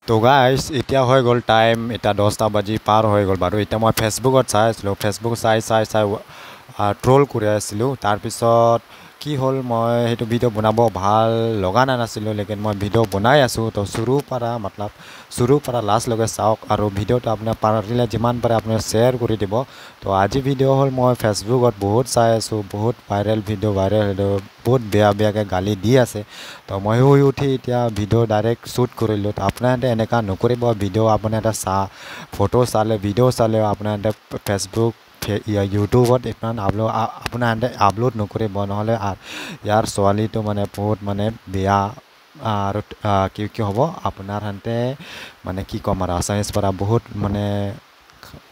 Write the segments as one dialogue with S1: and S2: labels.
S1: তো গাইজ এতিয়া হৈ গ'ল টাইম এতিয়া 10টা বাজি পাৰ হৈ গ'ল বাৰু এতিয়া মই ফেচবুকত চাই আছিলোঁ ফেচবুক চাই ট্ৰল কৰি আছিলোঁ তাৰপিছত কি হ'ল মই সেইটো ভিডিঅ' বনাব ভাল লগা নাছিলোঁ লেকিন মই ভিডিঅ' বনাই আছোঁ তো শুৰুৰ পৰা লাষ্টলৈকে চাওক আৰু ভিডিঅ'টো আপোনাৰ পাৰিলে যিমান পাৰে আপুনি শ্বেয়াৰ কৰি দিব তো আজি ভিডিঅ' হ'ল মই ফেচবুকত বহুত চাই আছোঁ বহুত ভাইৰেল ভিডিঅ' বহুত বেয়াকৈ গালি দি আছে তো মই শুই উঠি এতিয়া ভিডিঅ' ডাইৰেক্ট শ্বুট কৰিলোঁ তো আপোনালোকে এনেকুৱা নকৰিব ভিডিঅ' আপুনি এটা ফটো চালে ভিডিঅ' চালেও আপোনালোকে ফেচবুক ইউটিউবত ইমান আপোনালোকে আপলোড নকৰিব নহ'লে ইয়াৰ ছোৱালীটো মানে বহুত মানে বেয়া আৰু কি হ'ব আপোনাৰ হাতে মানে কি ক'ম আৰু আছামিজ পৰা বহুত মানে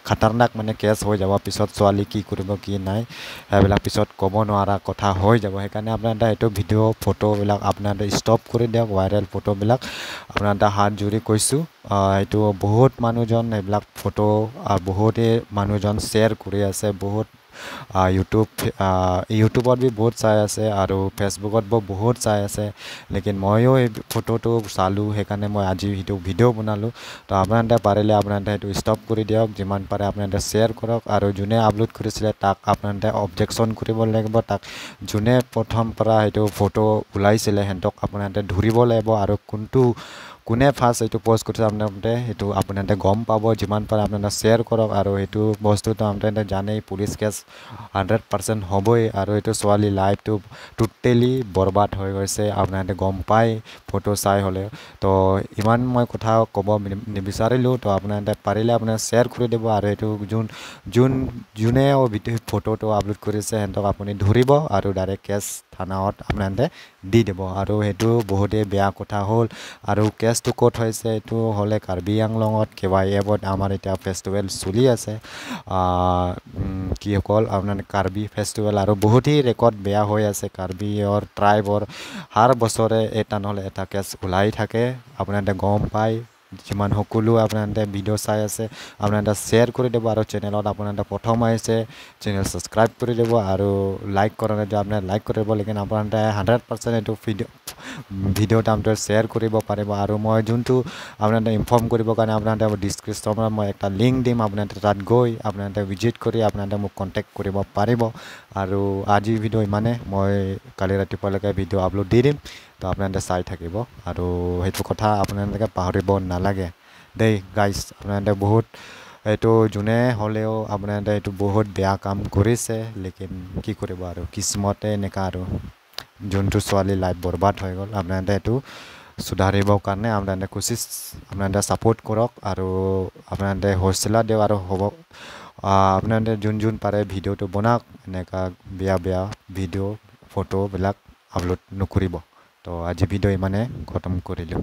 S1: খাতাৰনাক মানে কেছ হৈ যাব পিছত ছোৱালী কি কৰিব কি নাই সেইবিলাক পিছত ক'ব নোৱাৰা কথা হৈ যাব সেইকাৰণে আপোনালোকে এইটো ভিডিঅ' ফটোবিলাক আপোনালোকে ষ্টপ কৰি দিয়ক ভাইৰেল ফটোবিলাক আপোনালোকে হাত জুৰি কৈছোঁ এইটো বহুত মানুহজন এইবিলাক ফটো বহুতেই মানুহজন শ্বেয়াৰ কৰি আছে বহুত ইউটিউবত বি বহুত চাই আছে আৰু ফেচবুকত বহুত চাই আছে লেকিন ময়ো এই ফটোটো চালোঁ সেইকাৰণে মই আজি সেইটো ভিডিঅ' বনালোঁ তো আপোনালোকে পাৰিলে আপোনালোকে সেইটো ষ্টপ কৰি দিয়ক যিমান পাৰে আপোনালোকে শ্বেয়াৰ কৰক আৰু যোনে আপলোড কৰিছিলে তাক আপোনালোকে অবজেকশ্যন কৰিব লাগিব তাক যোনে প্ৰথম পৰা সেইটো ফটো ওলাইছিলে সিহঁতক আপোনালোকে ধৰিব লাগিব আৰু কোনে ফাৰ্ষ্ট এইটো পষ্ট কৰিছে আপোনালোকে গম পাব যিমান পাৰে আপোনালোকে শ্বেয়াৰ কৰক আৰু সেইটো বস্তুটো আপোনালোকে জানেই পুলিচ কেছ 100% হ'বই আৰু এইটো ছোৱালী লাইফটো টোটেলি বৰবাদ হৈ গৈছে আপোনালোকে গম পায় ফটো চাই হ'লে তো ইমান মই কথা ক'ব নিবিচাৰিলোঁ তো আপোনালোকে পাৰিলে আপোনালোকে শ্বেয়াৰ কৰি দিব আৰু এইটো যোনে ফটোটো আপলোড কৰিছে সিহঁতক আপুনি ধৰিব আৰু ডাইৰেক্ট কেছ থানাত আপোনালোকে দি দিব আৰু সেইটো বহুতেই বেয়া কথা হ'ল আৰু কেছটো ক'ত হৈছে এইটো হ'লে কাৰ্বি আংলঙত KYFত আমাৰ এতিয়া ফেষ্টিভেল চলি আছে কি অকল আপোনাৰ কাৰ্বি ফেষ্টিভেল আৰু বহুতেই ৰেকৰ্ড বেয়া হৈ আছে কাৰ্বিৰ ট্ৰাইবৰ বছৰে এটা নহ'লে এটা কেছ ওলাই থাকে আপোনালোকে গম পায় যিমান সকলো আপোনালোকে ভিডিঅ' চাই আছে আপোনালোকে শ্বেয়াৰ কৰি দিব আৰু চেনেলত আপোনালোকে প্ৰথম আহিছে চেনেল ছাবস্ক্ৰাইব কৰি দিব আৰু লাইক কৰা নাই আপোনালোকে লাইক কৰি দিব লেকিন আপোনালোকে 100% এইটো ভিডিঅ'টো আপোনালোকে শ্বেয়াৰ কৰিব পাৰিব আৰু মই যোনটো আপোনালোকে ইনফৰ্ম কৰিবৰ কাৰণে আপোনালোকে ডিছক্ৰিপশ্যনত মই এটা লিংক দিম আপোনালোকে তাত গৈ আপোনালোকে ভিজিট কৰি আপোনালোকে মোক কণ্টেক্ট কৰিব পাৰিব আৰু আজিৰ ভিডিঅ' ইমানে মই কালি ৰাতিপুৱালৈকে ভিডিঅ' আপলোড দি দিম তো আপোনালোকে চাই থাকিব আৰু সেইটো কথা আপোনালোকে পাহৰিব নালাগে দেই গাইজ আপোনালোকে বহুত এইটো যোনে হ'লেও আপোনালোকে এইটো বহুত বেয়া কাম কৰিছে লেকিন কি কৰিব আৰু কিসমতে এনেকুৱা আৰু যোনটো ছোৱালী লাইফ বৰবাদ হৈ গ'ল আপোনালোকে এইটো সুধাৰিবৰ কাৰণে আপোনালোকে ছাপোৰ্ট কৰক আৰু আপোনালোকে হৌচলা দিয়ক আৰু হ'ব আপোনালোকে যোন পাৰে ভিডিঅ'টো বনাওক এনেকুৱা বেয়া ভিডিঅ' ফটোবিলাক আপলোড নকৰিব তো আজি ভিডিঅ' ইমানে খতম কৰিলোঁ